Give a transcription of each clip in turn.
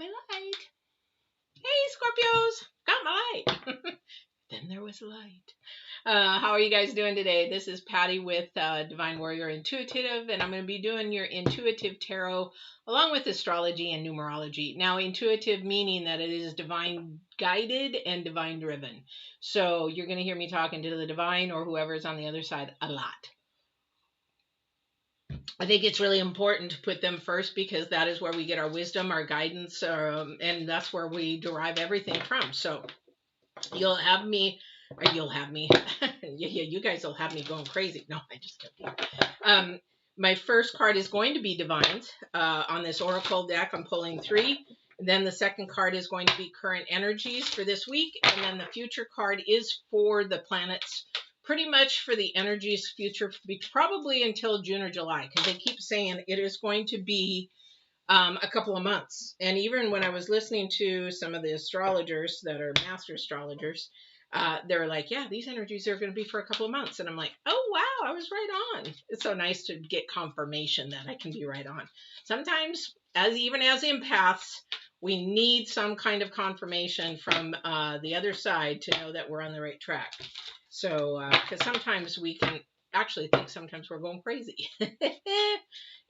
my light. Hey, Scorpios, got my light. Then there was light. How are you guys doing today? This is Patty with Divine Warrior Intuitive, and I'm going to be doing your intuitive tarot along with astrology and numerology. Now, intuitive meaning that it is divine guided and divine driven. So you're going to hear me talking to the divine or whoever's on the other side a lot. I think it's really important to put them first because that is where we get our wisdom, our guidance, and that's where we derive everything from. So you'll have me, or you'll have me. Yeah, you guys will have me going crazy. No, I just kidding. My first card is going to be Divines. On this Oracle deck, I'm pulling 3. Then the second card is going to be current energies for this week. And then the future card is for the planets, pretty much for the energies future, probably until June or July, because they keep saying it is going to be a couple of months. And even when I was listening to some of the astrologers that are master astrologers, they're like, yeah, these energies are going to be for a couple of months. And I'm like, oh, wow, I was right on. It's so nice to get confirmation that I can be right on. Sometimes, even as empaths, we need some kind of confirmation from the other side to know that we're on the right track. So, because sometimes we can actually think sometimes we're going crazy.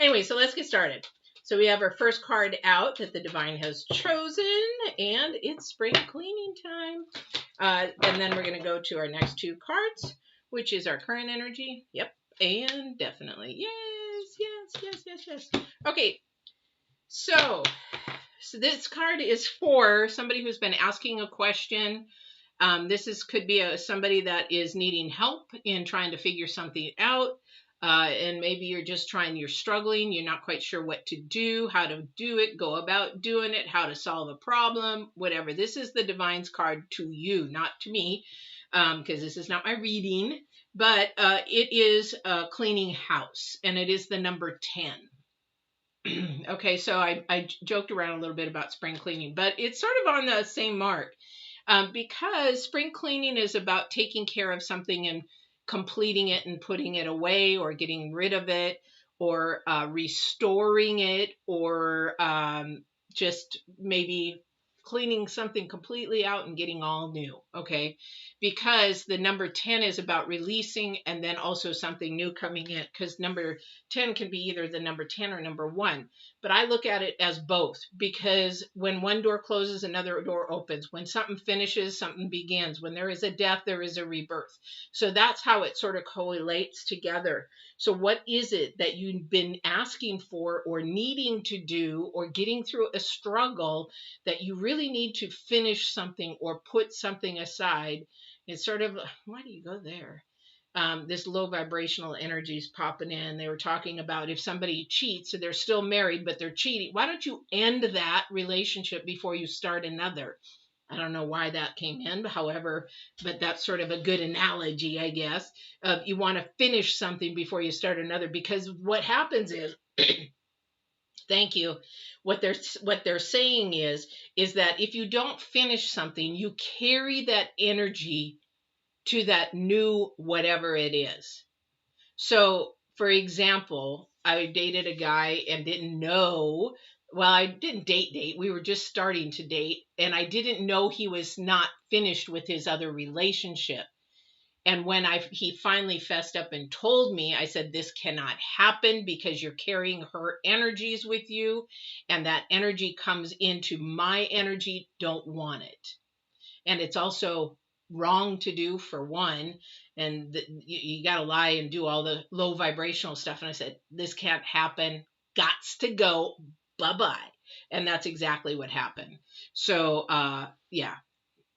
Anyway, so let's get started. So we have our first card out that the divine has chosen, and it's spring cleaning time. And then we're going to go to our next 2 cards, which is our current energy. Yep, and definitely. Yes. Okay, so this card is for somebody who's been asking a question. Could be somebody that is needing help in trying to figure something out. And maybe you're struggling, you're not quite sure what to do, how to do it, go about doing it, how to solve a problem, whatever. This is the Divine's card to you, not to me, because this is not my reading, but it is cleaning house, and it is the number 10. Okay, so I joked around a little bit about spring cleaning, but it's sort of on the same mark, because spring cleaning is about taking care of something and completing it and putting it away, or getting rid of it, or restoring it, or just maybe cleaning something completely out and getting all new. Okay, because the number 10 is about releasing and then also something new coming in, because number 10 can be either the number 10 or number 1, but I look at it as both, because when one door closes, another door opens. When something finishes, something begins. When there is a death, there is a rebirth. So that's how it sort of correlates together. So what is it that you've been asking for or needing to do or getting through a struggle that you really need to finish something or put something aside? It's sort of, why do you go there? This low vibrational energy is popping in. They were talking about if somebody cheats, so they're still married, but they're cheating. Why don't you end that relationship before you start another? I don't know why that came in, however, but that's sort of a good analogy, I guess. You want to finish something before you start another, because what happens is, thank you. What they're saying is that if you don't finish something, you carry that energy to that new whatever it is. So, for example, I dated a guy and didn't know. Well, I didn't date. We were just starting to date, and I didn't know he was not finished with his other relationship. And when he finally fessed up and told me, I said, this cannot happen because you're carrying her energies with you, and that energy comes into my energy. Don't want it. And it's also wrong to do, for one, and you got to lie and do all the low vibrational stuff. And I said, this can't happen. Gots to go. Bye-bye. And that's exactly what happened. So, yeah,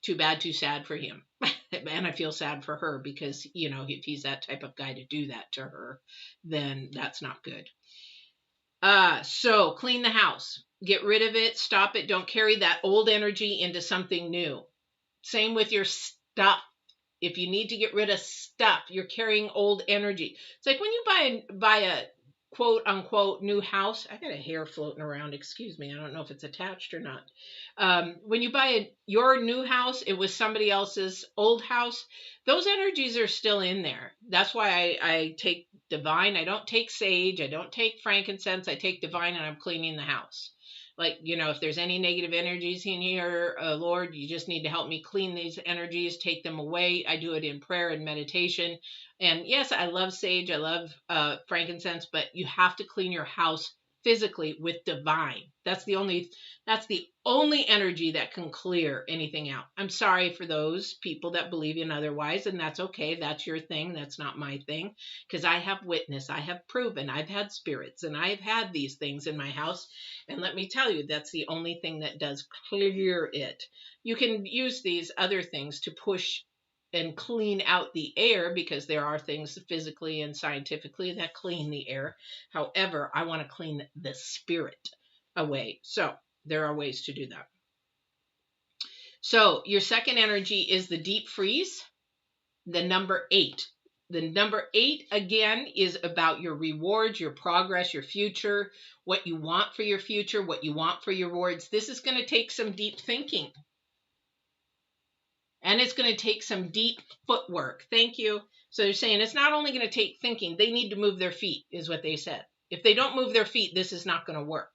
too bad, too sad for him. And I feel sad for her because, if he's that type of guy to do that to her, then that's not good. So clean the house, get rid of it, stop it. Don't carry that old energy into something new. Same with your stuff. If you need to get rid of stuff, you're carrying old energy. It's like when you buy a quote unquote new house. I got a hair floating around. Excuse me. I don't know if it's attached or not. When you buy your new house, it was somebody else's old house. Those energies are still in there. That's why I take divine. I don't take sage. I don't take frankincense. I take divine, and I'm cleaning the house. Like, you know, if there's any negative energies in here, Lord, you just need to help me clean these energies, take them away. I do it in prayer and meditation. And yes, I love sage, I love frankincense, but you have to clean your house physically with divine. That's the only energy that can clear anything out. I'm sorry for those people that believe in otherwise, and that's okay. That's your thing. That's not my thing, because I have witnessed, I have proven, I've had spirits, and I've had these things in my house. And let me tell you, that's the only thing that does clear it. You can use these other things to push and clean out the air, because there are things physically and scientifically that clean the air. However, I want to clean the spirit away. So there are ways to do that. So your second energy is the deep freeze, the number 8. The number 8, again, is about your rewards, your progress, your future, what you want for your future, what you want for your rewards. This is going to take some deep thinking. And it's going to take some deep footwork. Thank you. So they're saying it's not only going to take thinking, they need to move their feet, is what they said. If they don't move their feet, this is not going to work.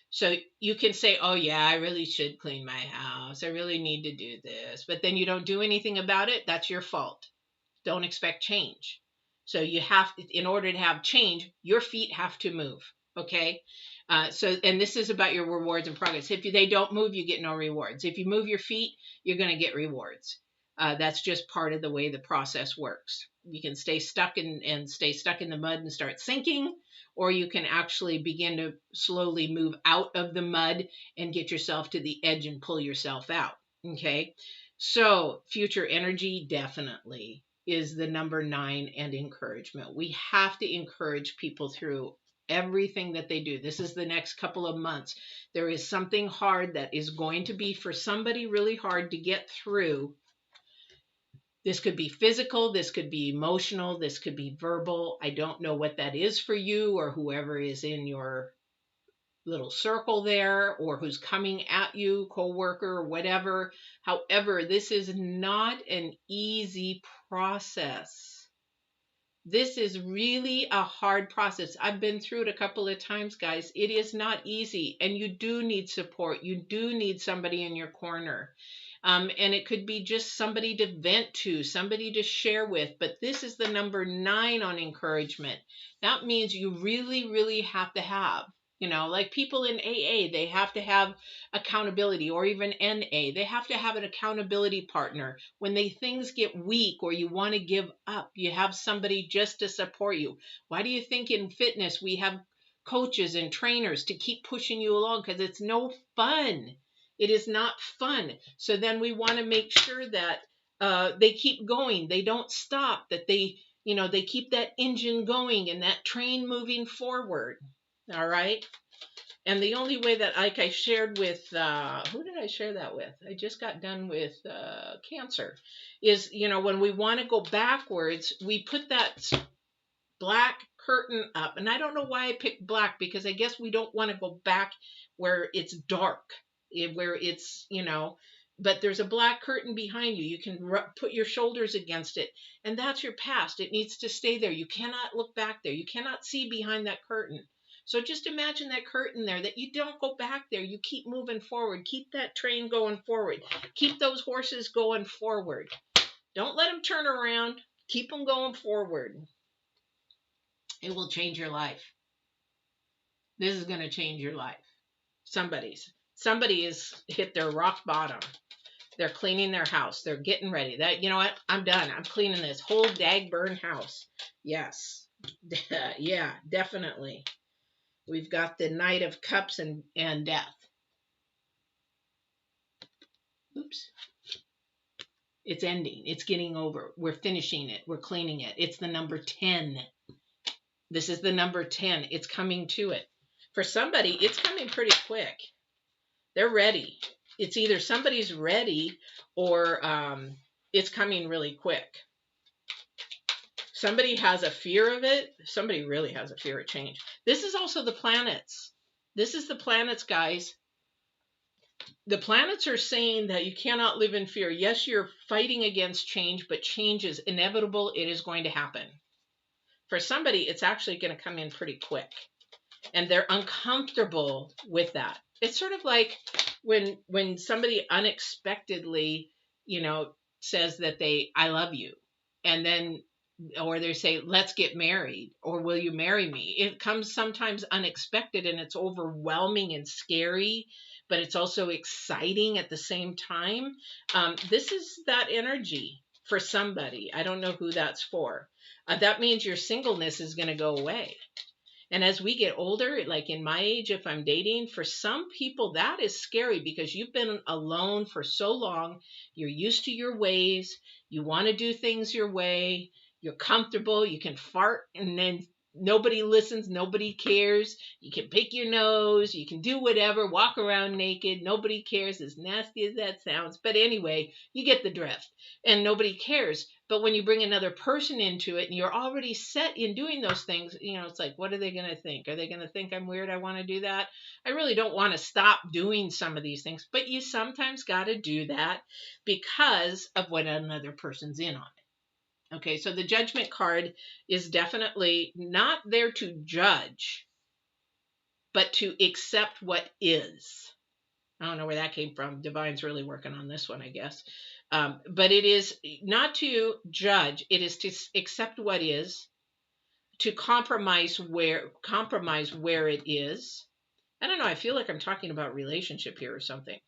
So you can say, oh yeah, I really should clean my house. I really need to do this. But then you don't do anything about it. That's your fault. Don't expect change. So you have, in order to have change, your feet have to move. Okay. And this is about your rewards and progress. If they don't move, you get no rewards. If you move your feet, you're going to get rewards. That's just part of the way the process works. You can stay stuck and stay stuck in the mud and start sinking, or you can actually begin to slowly move out of the mud and get yourself to the edge and pull yourself out. Okay. So future energy definitely is the number 9, and encouragement. We have to encourage people through everything that they do. This is the next couple of months. There is something hard that is going to be for somebody really hard to get through. This could be physical, this could be emotional, this could be verbal. I don't know what that is for you or whoever is in your little circle there, or who's coming at you, coworker or whatever. However, this is not an easy process. This is really a hard process. I've been through it a couple of times, guys. It is not easy, and you do need support. You do need somebody in your corner. And it could be just somebody to vent to, somebody to share with. But this is the number 9 on encouragement. That means you really, really have to have, you know, like people in AA, they have to have accountability, or even NA. They have to have an accountability partner. When things get weak or you want to give up, you have somebody just to support you. Why do you think in fitness we have coaches and trainers to keep pushing you along? Because it's no fun. It is not fun. So then we want to make sure that they keep going. They don't stop, that they keep that engine going and that train moving forward. All right. And the only way that, like I shared with, who did I share that with? I just got done with Cancer, is, when we want to go backwards, we put that black curtain up. And I don't know why I picked black, because I guess we don't want to go back where it's dark, where it's, but there's a black curtain behind you. You can put your shoulders against it, and that's your past. It needs to stay there. You cannot look back there. You cannot see behind that curtain. So just imagine that curtain there, that you don't go back there. You keep moving forward. Keep that train going forward. Keep those horses going forward. Don't let them turn around. Keep them going forward. It will change your life. This is going to change your life. Somebody has hit their rock bottom. They're cleaning their house. They're getting ready. You know what? I'm done. I'm cleaning this whole dag-burn house. Yes. Yeah, definitely. We've got the Knight of Cups and Death. Oops. It's ending. It's getting over. We're finishing it. We're cleaning it. It's the number 10. This is the number 10. It's coming to it. For somebody, it's coming pretty quick. They're ready. It's either somebody's ready or it's coming really quick. Somebody has a fear of it. Somebody really has a fear of change. This is also the planets. This is the planets, guys. The planets are saying that you cannot live in fear. Yes, you're fighting against change, but change is inevitable. It is going to happen. For somebody, it's actually going to come in pretty quick. And they're uncomfortable with that. it's sort of like when somebody unexpectedly, says that I love you, and then, or they say, let's get married, or will you marry me? It comes sometimes unexpected, and it's overwhelming and scary, but it's also exciting at the same time. This is that energy for somebody. I don't know who that's for. That means your singleness is going to go away. And as we get older, like in my age, if I'm dating, for some people, that is scary because you've been alone for so long. You're used to your ways. You want to do things your way. You're comfortable. You can fart and then nobody listens. Nobody cares. You can pick your nose. You can do whatever, walk around naked. Nobody cares, as nasty as that sounds. But anyway, you get the drift, and nobody cares. But when you bring another person into it and you're already set in doing those things, it's like, what are they going to think? Are they going to think I'm weird? I want to do that. I really don't want to stop doing some of these things, but you sometimes got to do that because of what another person's in on it. Okay, so the Judgment card is definitely not there to judge, but to accept what is. I don't know where that came from. Divine's really working on this one, I guess. But it is not to judge. It is to accept what is, to compromise where it is. I don't know. I feel like I'm talking about relationship here or something.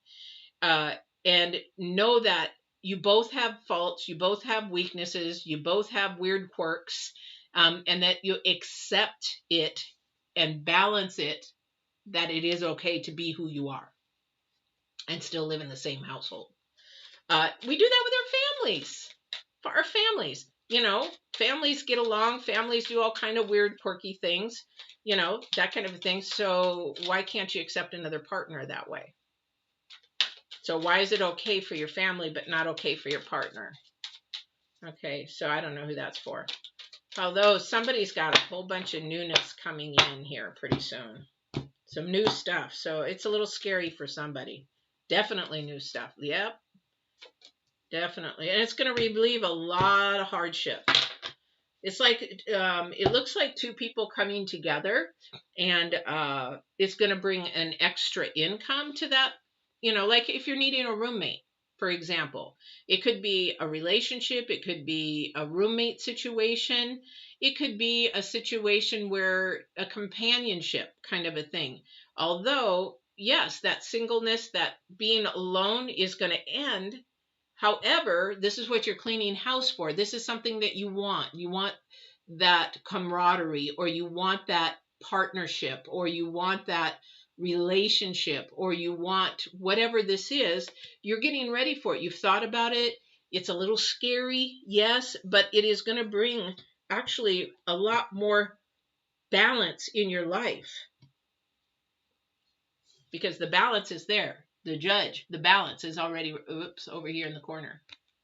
And know that you both have faults. You both have weaknesses. You both have weird quirks. And that you accept it and balance it, that it is okay to be who you are and still live in the same household. We do that with our families. For our families, families get along. Families do all kind of weird, quirky things, that kind of thing. So why can't you accept another partner that way? So why is it okay for your family, but not okay for your partner? Okay, so I don't know who that's for. Although somebody's got a whole bunch of newness coming in here pretty soon. Some new stuff. So it's a little scary for somebody. Definitely new stuff. Yep. Definitely. And it's going to relieve a lot of hardship. It's like, it looks like two people coming together, and it's going to bring an extra income to that. Like if you're needing a roommate, for example, it could be a relationship. It could be a roommate situation. It could be a situation where a companionship kind of a thing. Although, yes, that singleness, that being alone is going to end. However, this is what you're cleaning house for. This is something that you want. You want that camaraderie, or you want that partnership, or you want that relationship, or you want whatever this is. You're getting ready for it. You've thought about it. It's a little scary, yes, but it is going to bring actually a lot more balance in your life, because the balance is there. The Judge, the balance is already, over here in the corner.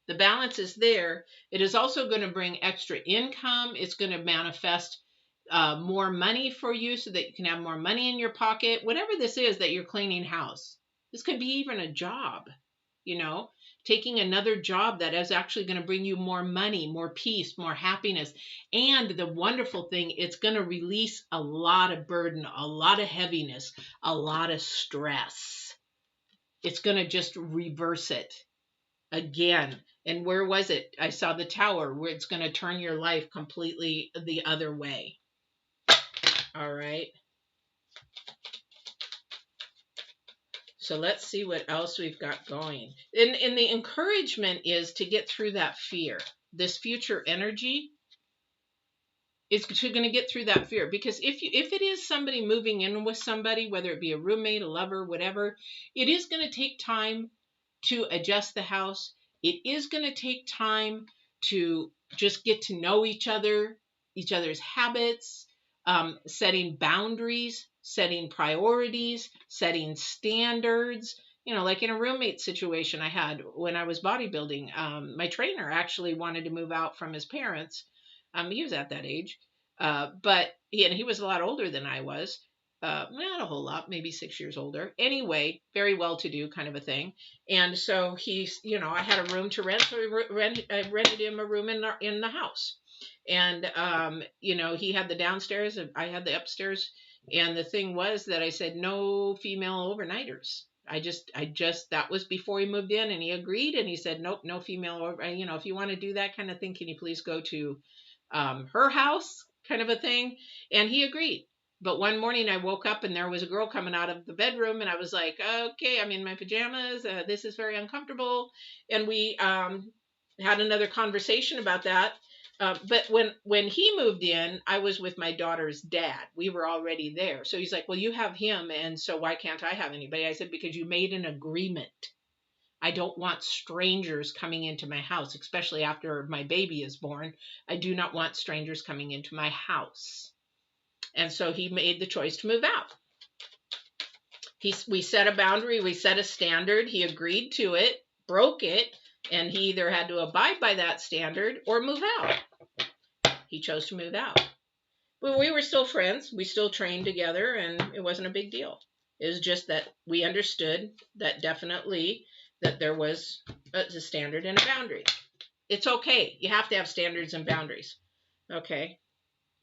The balance is there. It is also going to bring extra income. It's going to manifest more money for you so that you can have more money in your pocket. Whatever this is that you're cleaning house. This could be even a job, taking another job that is actually going to bring you more money, more peace, more happiness. And the wonderful thing, it's going to release a lot of burden, a lot of heaviness, a lot of stress. It's going to just reverse it again. And where was it? I saw the Tower, where it's going to turn your life completely the other way. All right. So let's see what else we've got going. And the encouragement is to get through that fear. This future energy is going to get through that fear, because if it is somebody moving in with somebody, whether it be a roommate, a lover, whatever, it is going to take time to adjust the house. It is going to take time to just get to know each other's habits, setting boundaries, setting priorities, setting standards. Like in a roommate situation I had when I was bodybuilding, my trainer actually wanted to move out from his parents. He was at that age, but he was a lot older than I was. Not a whole lot, maybe 6 years older. Anyway, very well-to-do kind of a thing. And so I had a room to rent, so I rented him a room in the house. And, you know, he had the downstairs and I had the upstairs. And the thing was that I said, no female overnighters. That was before he moved in, and he agreed. And he said, nope, no female over, you know, if you want to do that kind of thing, can you please go to her house, kind of a thing. And he agreed. But one morning I woke up and there was a girl coming out of the bedroom, and I was like, okay, I'm in my pajamas. This is very uncomfortable. And we had another conversation about that. But when he moved in, I was with my daughter's dad. We were already there. So he's like, well, you have him, and so why can't I have anybody? I said, because you made an agreement. I don't want strangers coming into my house, especially after my baby is born. I do not want strangers coming into my house. And so he made the choice to move out. We set a boundary, we set a standard. He agreed to it, broke it, and he either had to abide by that standard or move out. He chose to move out. But we were still friends. We still trained together, and it wasn't a big deal. It was just that we understood that definitely that there was a standard and a boundary. It's okay. You have to have standards and boundaries. Okay.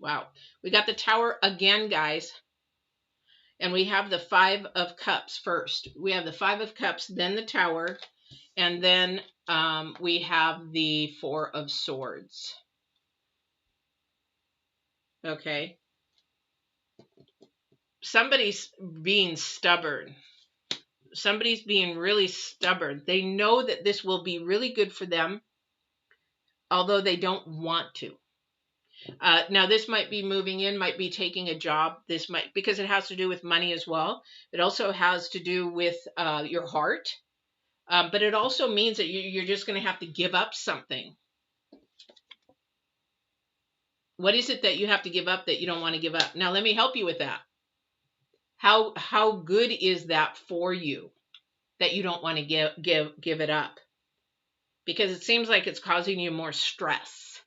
Wow. We got the Tower again, guys. And we have the Five of Cups first. We have the Five of Cups, then the Tower, and then we have the Four of Swords. Okay. Somebody's being stubborn. Somebody's being really stubborn. They know that this will be really good for them, although they don't want to. Now, this might be moving in, might be taking a job. This might, because it has to do with money as well. It also has to do with your heart. But it also means that you're just going to have to give up something. What is it that you have to give up that you don't want to give up? Now, let me help you with that. How good is that for you that you don't want to give it up? Because it seems like it's causing you more stress.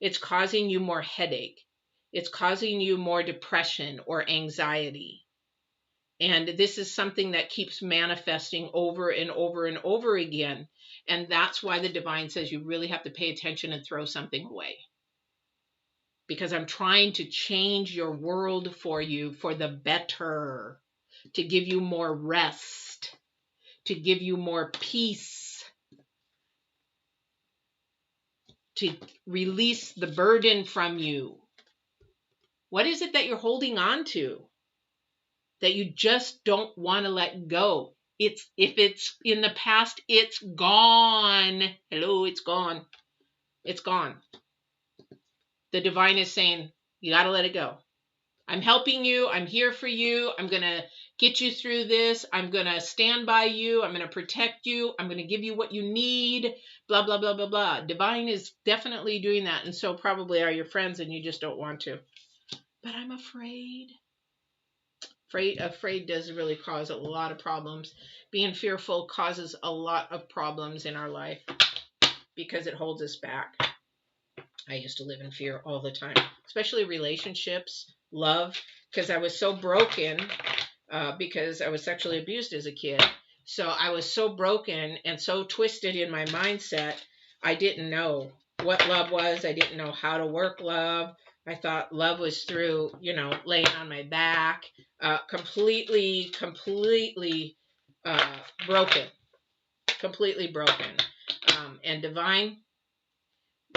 It's causing you more headache. It's causing you more depression or anxiety. And this is something that keeps manifesting over and over and over again. And that's why the divine says you really have to pay attention and throw something away. Because I'm trying to change your world for you for the better, to give you more rest, to give you more peace, to release the burden from you. What is it that you're holding on to that you just don't want to let go? If it's in the past, it's gone. Hello, it's gone. It's gone. The divine is saying, you got to let it go. I'm helping you. I'm here for you. I'm going to get you through this. I'm going to stand by you. I'm going to protect you. I'm going to give you what you need. Blah, blah, blah, blah, blah. Divine is definitely doing that. And so probably are your friends and you just don't want to. But I'm afraid. Afraid does really cause a lot of problems. Being fearful causes a lot of problems in our life because it holds us back. I used to live in fear all the time, especially relationships, love, because I was so broken because I was sexually abused as a kid. So I was so broken and so twisted in my mindset, I didn't know what love was. I didn't know how to work love. I thought love was through, laying on my back, completely broken, completely broken. And divine,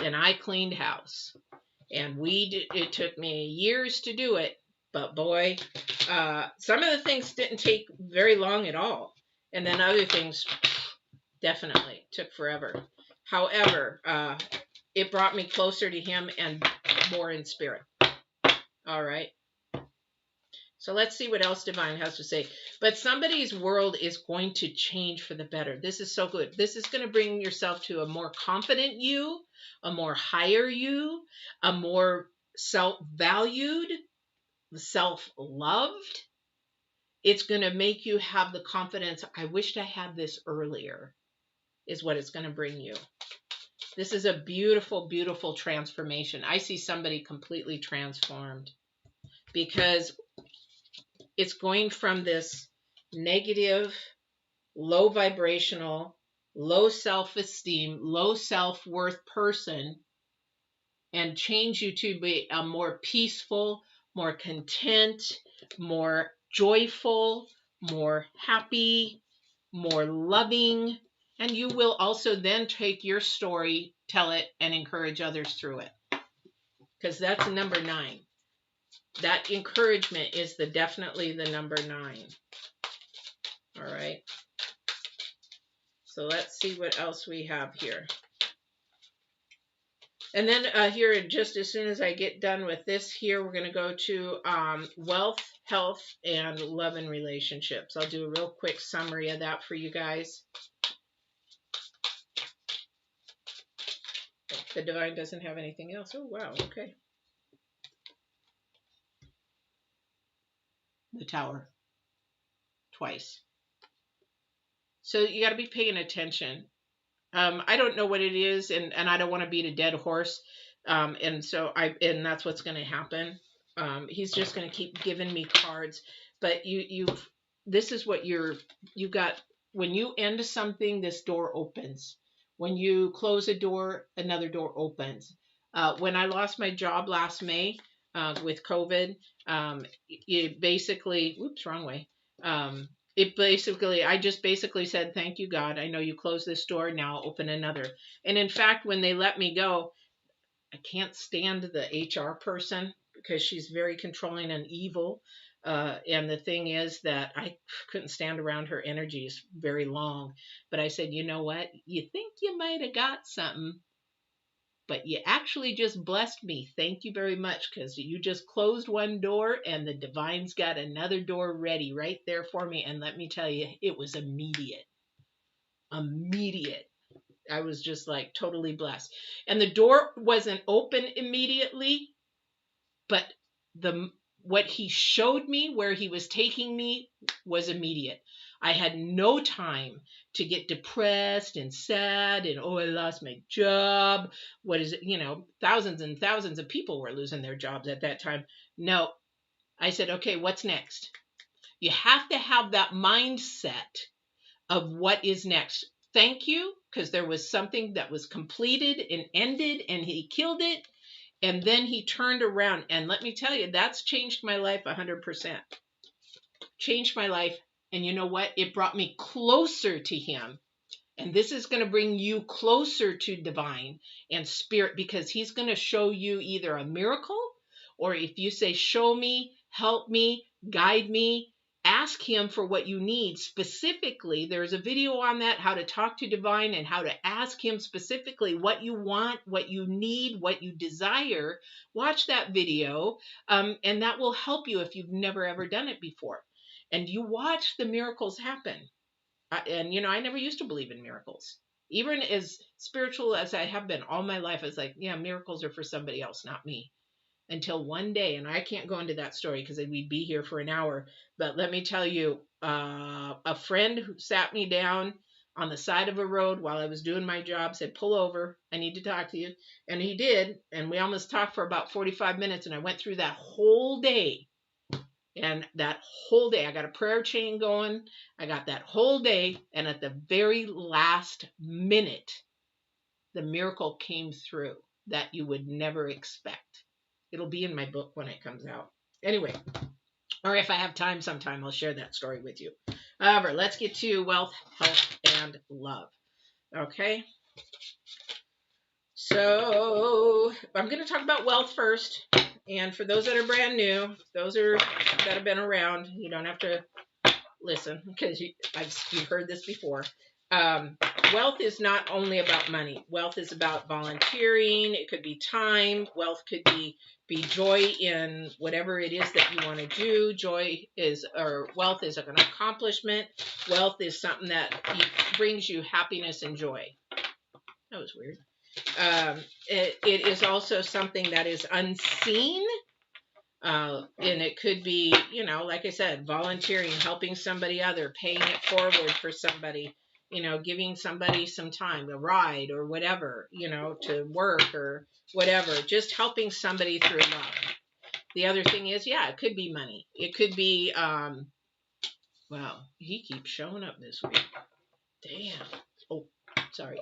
and I cleaned house, and it took me years to do it, but boy, some of the things didn't take very long at all. And then other things definitely took forever. However, it brought me closer to him and more in spirit. All right. So let's see what else divine has to say. But somebody's world is going to change for the better. This is so good. This is going to bring yourself to a more confident you, a more higher you, a more self-valued, self-loved. It's going to make you have the confidence. I wished I had this earlier, is what it's going to bring you. This is a beautiful, beautiful transformation. I see somebody completely transformed because it's going from this negative, low vibrational, low self-esteem, low self-worth person and change you to be a more peaceful, more content, more joyful, more happy, more loving. And you will also then take your story, tell it, and encourage others through it. Because that's number 9. That encouragement is definitely the number 9. All right. So let's see what else we have here. And then here, just as soon as I get done with this here, we're going to go to wealth, health, and love and relationships. I'll do a real quick summary of that for you guys. The divine doesn't have anything else. Oh, wow. Okay. The Tower. Twice. So you got to be paying attention. I don't know what it is, and I don't want to beat a dead horse. And that's what's going to happen. He's just going to keep giving me cards. But this is what you got. When you end something, this door opens. When you close a door, another door opens. When I lost my job last May with COVID, it basically, oops, wrong way. I just basically said, thank you, God. I know you closed this door. Now I'll open another. And in fact, when they let me go, I can't stand the HR person because she's very controlling and evil. And the thing is that I couldn't stand around her energies very long. But I said, you know what? You think you might have got something, but you actually just blessed me. Thank you very much, because you just closed one door and the divine's got another door ready right there for me. And let me tell you, it was immediate. Immediate. I was just like totally blessed. And the door wasn't open immediately, but what he showed me where he was taking me was immediate. I had no time to get depressed and sad and, oh, I lost my job. What is it? Thousands and thousands of people were losing their jobs at that time. No, I said, okay, what's next? You have to have that mindset of what is next. Thank you, because there was something that was completed and ended, and he killed it. And then he turned around, and let me tell you, that's changed my life 100%. Changed my life. And you know what? It brought me closer to him. And this is going to bring you closer to divine and spirit, because he's going to show you either a miracle, or if you say, show me, help me, guide me, ask him for what you need specifically. There's a video on that, how to talk to divine and how to ask him specifically what you want, what you need, what you desire. Watch that video, and that will help you if you've never ever done it before. And you watch the miracles happen. And I never used to believe in miracles. Even as spiritual as I have been all my life, I was like, yeah, miracles are for somebody else, not me. Until one day, and I can't go into that story because we'd be here for an hour, but let me tell you, a friend who sat me down on the side of a road while I was doing my job said, pull over, I need to talk to you. And he did, and we almost talked for about 45 minutes, and I went through that whole day. And that whole day, I got a prayer chain going. I got that whole day, and at the very last minute, the miracle came through that you would never expect. It'll be in my book when it comes out. Anyway, or if I have time sometime, I'll share that story with you. However, let's get to wealth, health, and love. Okay. So I'm going to talk about wealth first. And for those that are brand new, those that have been around, you don't have to listen because you've heard this before. Wealth is not only about money. Wealth is about volunteering. It could be time. Wealth could be joy in whatever it is that you want to do. Wealth is an accomplishment. Wealth is something that brings you happiness and joy. That was weird. It is also something that is unseen. And it could be, like I said, volunteering, helping somebody other, paying it forward for somebody, giving somebody some time, a ride or whatever, to work or whatever, just helping somebody through love. The other thing is, it could be money. It could be, wow, he keeps showing up this week. Damn. Oh, sorry.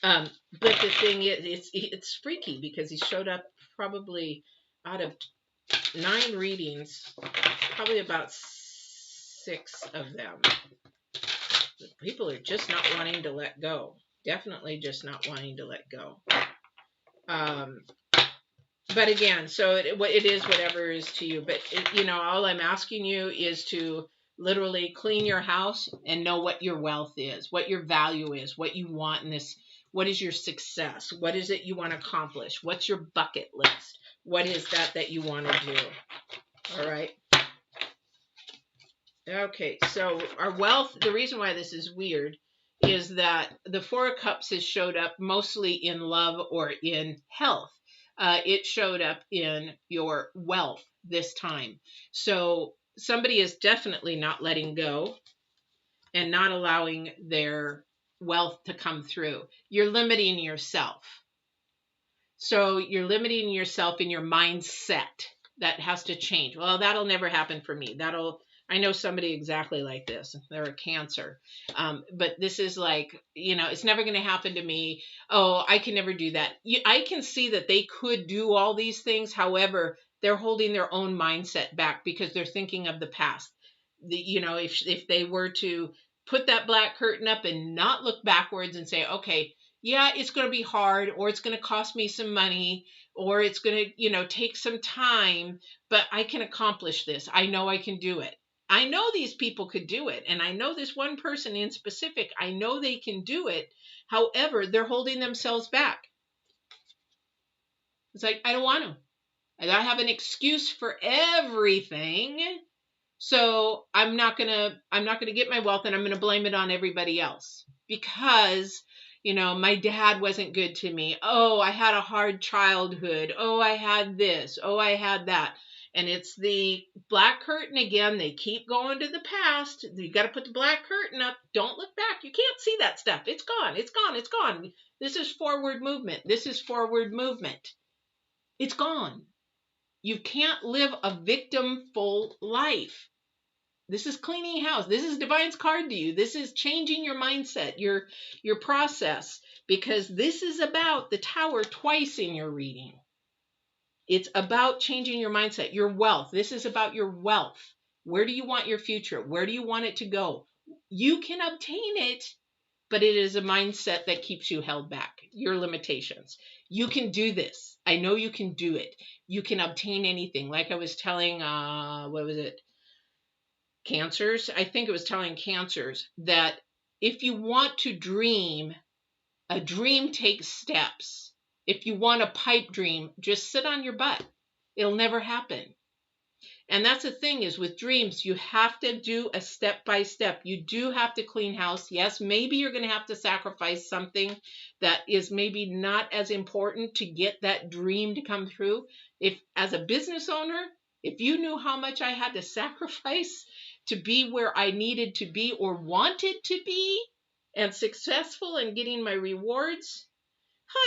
But the thing is, it's freaky because he showed up probably out of 9 readings, probably about 6 of them. People are just not wanting to let go. Definitely just not wanting to let go. But again, so it is whatever is to you. But, all I'm asking you is to literally clean your house and know what your wealth is, what your value is, what you want in this. What is your success? What is it you want to accomplish? What's your bucket list? What is that you want to do? All right. Okay, so our wealth, the reason why this is weird is that the Four of Cups has showed up mostly in love or in health. It showed up in your wealth this time. So somebody is definitely not letting go and not allowing their wealth to come through. You're limiting yourself. So you're limiting yourself in your mindset. That has to change. Well, that'll never happen for me. I know somebody exactly like this. They're a Cancer. But this is like, it's never going to happen to me. Oh, I can never do that. I can see that they could do all these things. However, they're holding their own mindset back because they're thinking of the past. If they were to put that black curtain up and not look backwards and say, okay, yeah, it's going to be hard, or it's going to cost me some money, or it's going to, take some time, but I can accomplish this. I know I can do it. I know these people could do it. And I know this one person in specific, I know they can do it. However, they're holding themselves back. It's like, I don't want to. I have an excuse for everything. So I'm not going to get my wealth, and I'm going to blame it on everybody else because, my dad wasn't good to me. Oh, I had a hard childhood. Oh, I had this. Oh, I had that. And it's the black curtain again. They keep going to the past. You got to put the black curtain up. Don't look back. You can't see that stuff. It's gone. It's gone. It's gone. This is forward movement. This is forward movement. It's gone. You can't live a victimful life. This is cleaning house. This is Divine's card to you. This is changing your mindset, your process, because this is about the Tower twice in your reading. It's about changing your mindset, your wealth. This is about your wealth. Where do you want your future? Where do you want it to go? You can obtain it, but it is a mindset that keeps you held back, your limitations. You can do this. I know you can do it. You can obtain anything. Like I was telling, what was it? Cancers. I think it was telling Cancers that if you want to dream, a dream takes steps. If you want a pipe dream, just sit on your butt. It'll never happen. And that's the thing is with dreams, you have to do a step by step. You do have to clean house. Yes, maybe you're going to have to sacrifice something that is maybe not as important to get that dream to come through. If as a business owner, if you knew how much I had to sacrifice to be where I needed to be or wanted to be and successful in getting my rewards,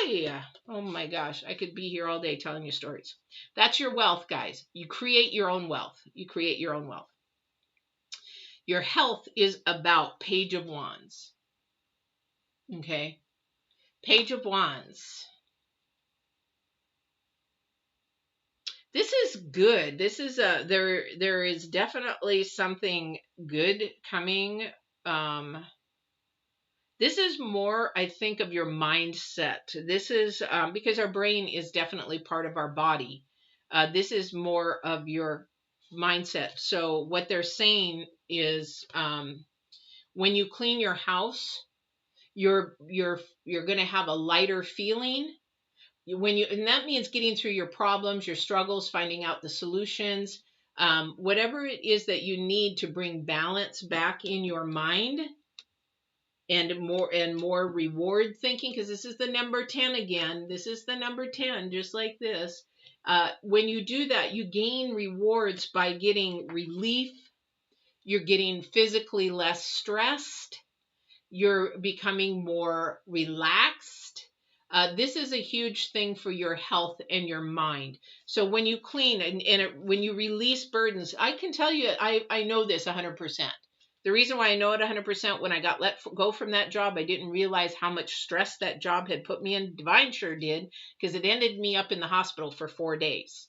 hiya. Oh my gosh, I could be here all day telling you stories. That's your wealth, guys. You create your own wealth. You create your own wealth. Your health is about Page of Wands. Okay? Page of Wands. This is good. This is there is definitely something good coming. This is more, I think, of your mindset. This is because our brain is definitely part of our body. This is more of your mindset. So what they're saying is when you clean your house, you're going to have a lighter feeling. And that means getting through your problems, your struggles, finding out the solutions, whatever it is that you need to bring balance back in your mind and more reward thinking, because this is the number 10 again. This is the number 10, just like this. When you do that, you gain rewards by getting relief. You're getting physically less stressed. You're becoming more relaxed. This is a huge thing for your health and your mind. So when you clean when you release burdens, I can tell you, I know this 100%. The reason why I know it 100%, when I got let go from that job, I didn't realize how much stress that job had put me in. Divine sure did, because it ended me up in the hospital for 4 days.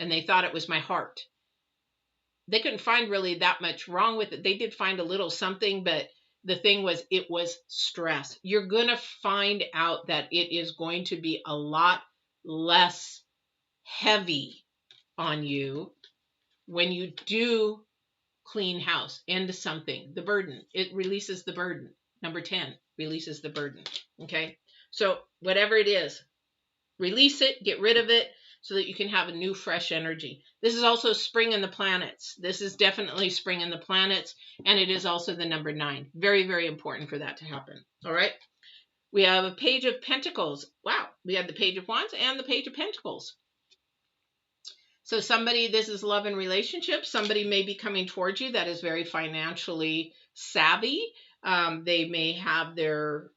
And they thought it was my heart. They couldn't find really that much wrong with it. They did find a little something, but the thing was, it was stress. You're going to find out that it is going to be a lot less heavy on you when you do clean house. End something. The burden. It releases the burden. Number 10 releases the burden. Okay. So whatever it is, release it, get rid of it, so that you can have a new, fresh energy. This is also spring in the planets. This is definitely spring in the planets, and it is also the number 9. Very, very important for that to happen. All right. We have a Page of Pentacles. Wow. We have the Page of Wands and the Page of Pentacles. So somebody, this is love and relationships. Somebody may be coming towards you that is very financially savvy. They may have their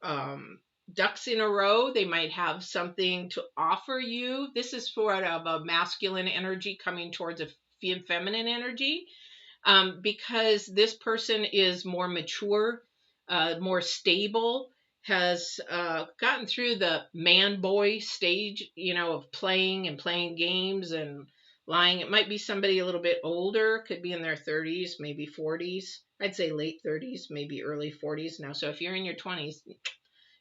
ducks in a row. They might have something to offer you. This is sort of a masculine energy coming towards a feminine energy, because this person is more mature, more stable, has gotten through the man-boy stage, of playing games and lying. It might be somebody a little bit older, could be in their 30s, maybe 40s. I'd say late 30s, maybe early 40s now. So if you're in your 20s,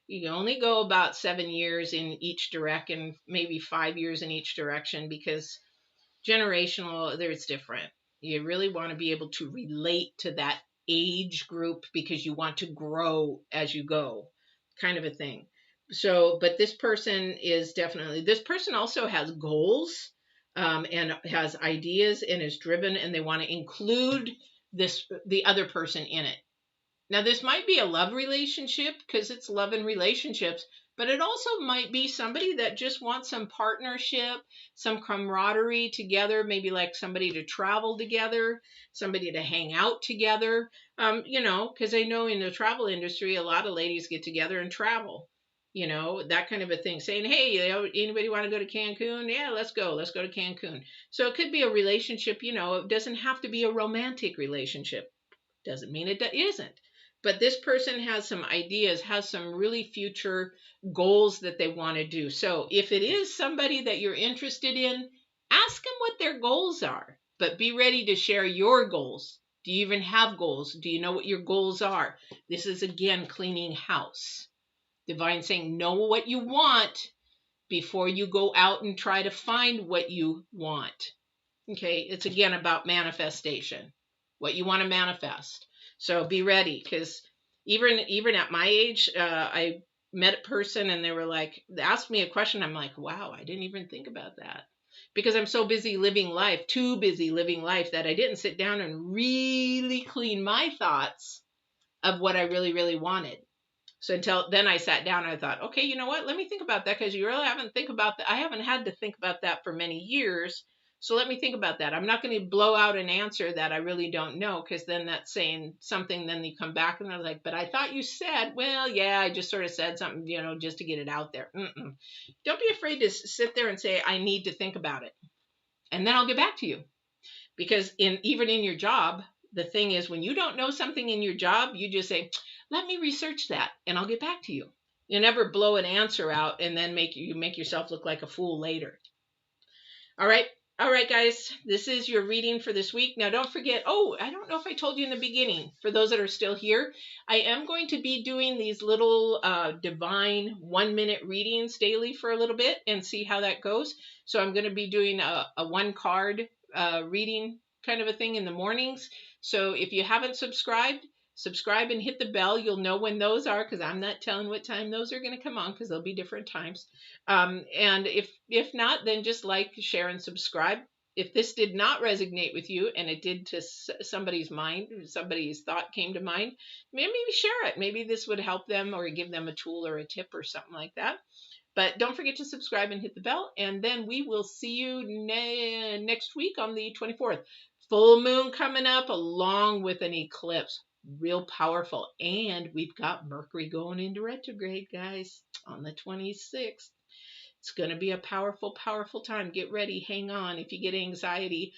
you can only go about 7 years in each direction, maybe 5 years in each direction, because generational, it's different. You really want to be able to relate to that age group because you want to grow as you go, kind of a thing. So, but this person also has goals, and has ideas and is driven, and they want to include the other person in it. Now, this might be a love relationship because it's love and relationships, but it also might be somebody that just wants some partnership, some camaraderie together, maybe like somebody to travel together, somebody to hang out together, because I know in the travel industry, a lot of ladies get together and travel, that kind of a thing, saying, hey, anybody want to go to Cancun? Yeah, let's go to Cancun. So it could be a relationship, it doesn't have to be a romantic relationship. Doesn't mean it isn't. But this person has some ideas, has some really future goals that they want to do. So if it is somebody that you're interested in, ask them what their goals are. But be ready to share your goals. Do you even have goals? Do you know what your goals are? This is, again, cleaning house. Divine saying, know what you want before you go out and try to find what you want. Okay, it's again about manifestation. What you want to manifest. So be ready, because even at my age, I met a person and they asked me a question. I'm like, wow, I didn't even think about that, because I'm so busy living life, too busy living life, that I didn't sit down and really clean my thoughts of what I really, really wanted. So until then I sat down and I thought, okay, you know what? Let me think about that, because you really haven't think about that. I haven't had to think about that for many years. So let me think about that. I'm not going to blow out an answer that I really don't know, because then that's saying something. Then you come back and I was like, but I thought you said, well, yeah, I just sort of said something, just to get it out there. Don't be afraid to sit there and say, I need to think about it. And then I'll get back to you. Because even in your job, the thing is, when you don't know something in your job, you just say, let me research that and I'll get back to you. You never blow an answer out and then make yourself look like a fool later. All right, guys, this is your reading for this week. Now, don't forget, I don't know if I told you in the beginning, for those that are still here, I am going to be doing these little divine 1-minute readings daily for a little bit and see how that goes. So I'm going to be doing a 1-card reading kind of a thing in the mornings. So if you haven't subscribe and hit the bell. You'll know when those are, because I'm not telling what time those are going to come on, because they'll be different times. And if not, then just like, share, and subscribe. If this did not resonate with you, and it did to somebody's mind, somebody's thought came to mind, maybe share it. Maybe this would help them or give them a tool or a tip or something like that. But don't forget to subscribe and hit the bell. And then we will see you next week on the 24th. Full moon coming up along with an eclipse. Real powerful. And we've got Mercury going into retrograde, guys, on the 26th. It's going to be a powerful, powerful time. Get ready. Hang on. If you get anxiety,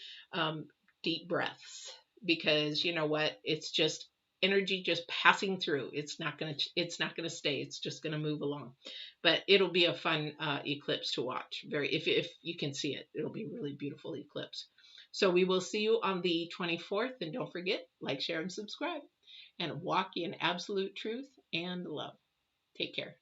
deep breaths. because you know what? It's just energy just passing through. It's not gonna stay. It's just gonna move along. But it'll be a fun eclipse to watch. Very, if you can see it, it'll be a really beautiful eclipse. So we will see you on the 24th, and don't forget, like, share, and subscribe, and walk in absolute truth and love. Take care.